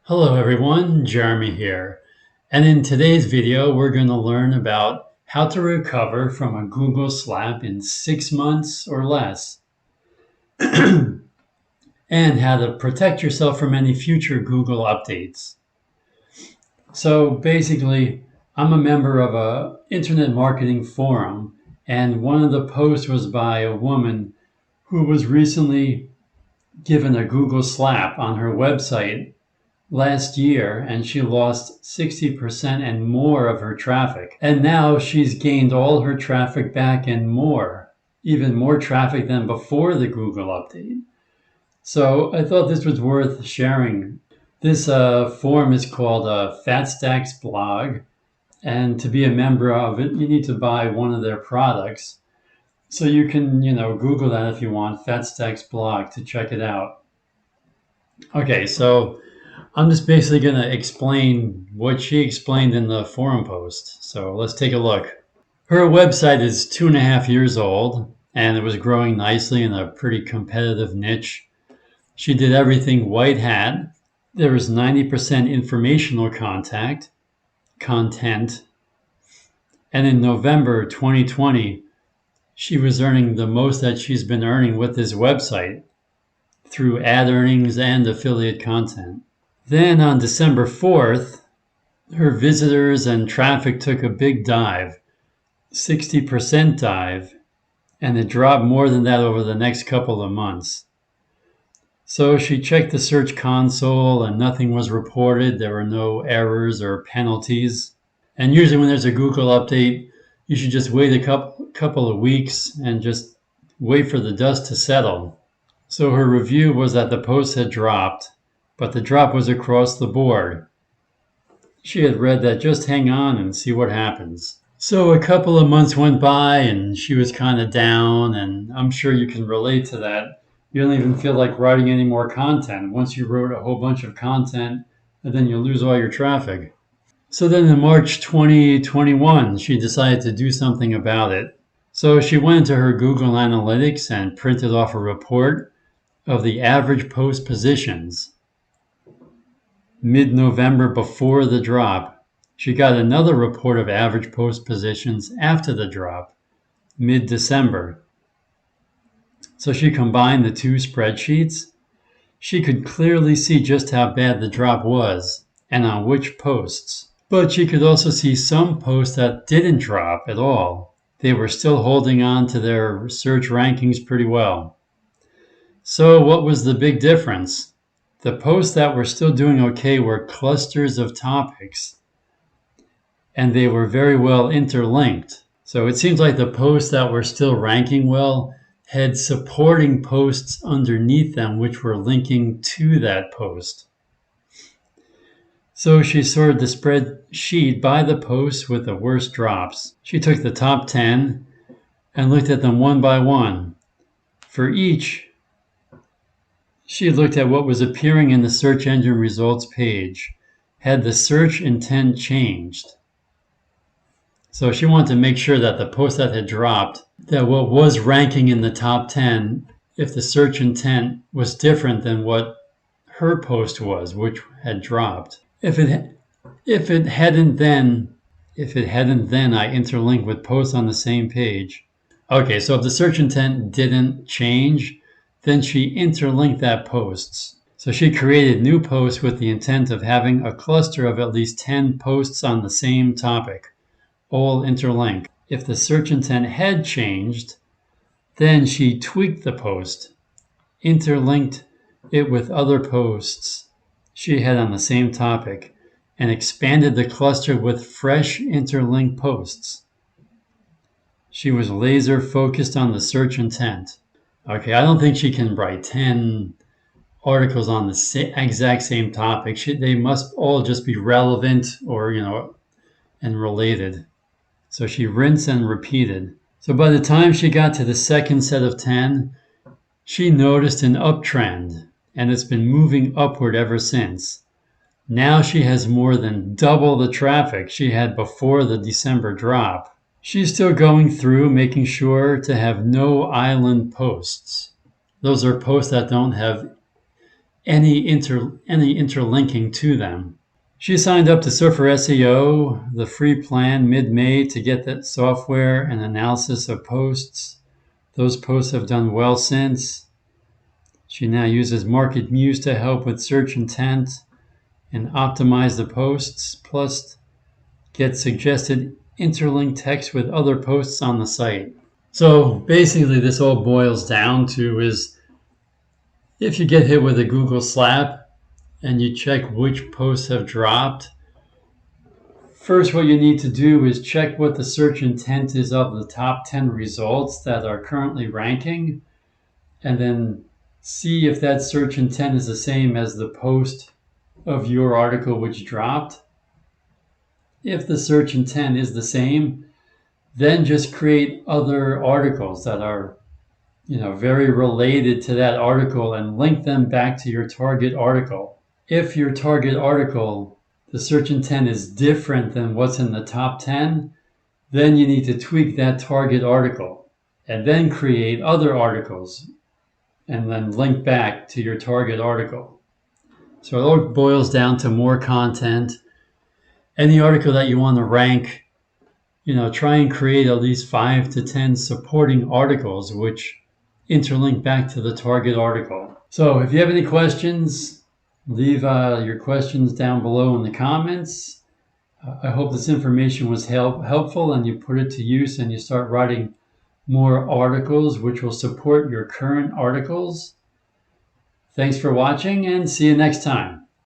Hello everyone, Jeremy here. And in today's video, we're going to learn about how to recover from a Google slap in 6 months or less, and how to protect yourself from any future Google updates. So basically, I'm a member of a internet marketing forum, and one of the posts was by a woman who was recently given a Google slap on her website last year, and she lost 60% and more of her traffic. And now she's gained all her traffic back and more, even more traffic than before the Google update. So I thought this was worth sharing. This forum is called Fat Stacks Blog, and to be a member of it, you need to buy one of their products. So you can, Google that if you want, Fat Stacks Blog, to check it out. Okay, so I'm just basically going to explain what she explained in the forum post. So let's take a look. Her website is 2.5 years old, and it was growing nicely in a pretty competitive niche. She did everything white hat. There was 90% informational content. And in November 2020, she was earning the most that she's been earning with this website through ad earnings and affiliate content. Then on December 4th, her visitors and traffic took a big dive, 60% dive, and it dropped more than that over the next couple of months. So she checked the Search Console and nothing was reported. There were no errors or penalties. And usually when there's a Google update, you should just wait a couple of weeks and just wait for the dust to settle. So her review was that the post had dropped, but the drop was across the board. She had read that just hang on and see what happens. So a couple of months went by and she was kind of down, and I'm sure you can relate to that. You don't even feel like writing any more content once you wrote a whole bunch of content, and then you lose all your traffic. So then in March 2021, she decided to do something about it. So she went into her Google Analytics and printed off a report of the average post positions. Mid-November, before the drop, she got another report of average post positions after the drop, mid-December. So she combined the two spreadsheets. She could clearly see just how bad the drop was and on which posts. But she could also see some posts that didn't drop at all. They were still holding on to their search rankings pretty well. So what was the big difference? The posts that were still doing okay were clusters of topics, and they were very well interlinked. So it seems like the posts that were still ranking well had supporting posts underneath them which were linking to that post. So she sorted the spreadsheet by the posts with the worst drops. She took the top 10 and looked at them one by one. For each, she looked at what was appearing in the search engine results page. Had the search intent changed? So she wanted to make sure that the post that had dropped, that what was ranking in the top 10, if the search intent was different than what her post was, which had dropped. If it hadn't, then I interlinked with posts on the same page. Okay, so if the search intent didn't change, then she interlinked that posts. So she created new posts with the intent of having a cluster of at least 10 posts on the same topic, all interlinked. If the search intent had changed, then she tweaked the post, interlinked it with other posts she had on the same topic, and expanded the cluster with fresh interlinked posts. She was laser focused on the search intent. Okay, I don't think she can write 10 articles on the exact same topic. They must all just be relevant or, and related. So she rinsed and repeated. So by the time she got to the second set of 10, she noticed an uptrend, and it's been moving upward ever since. Now she has more than double the traffic she had before the December drop. She's still going through making sure to have no island posts. Those are posts that don't have any interlinking to them. She signed up to Surfer SEO, the free plan, mid-May to get that software and analysis of posts. Those posts have done well since. She now uses Market Muse to help with search intent and optimize the posts, plus get suggested interlinked text with other posts on the site. So basically this all boils down to is if you get hit with a Google slap and you check which posts have dropped, first what you need to do is check what the search intent is of the top 10 results that are currently ranking, and then see if that search intent is the same as the post of your article which dropped. If the search intent is the same, then just create other articles that are very related to that article and link them back to your target article. If your target article, the search intent is different than what's in the top 10, then you need to tweak that target article and then create other articles and then link back to your target article. So it all boils down to more content. Any article that you want to rank, try and create at least 5 to 10 supporting articles which interlink back to the target article. So if you have any questions, leave your questions down below in the comments. I hope this information was helpful and you put it to use and you start writing more articles which will support your current articles. Thanks for watching and see you next time.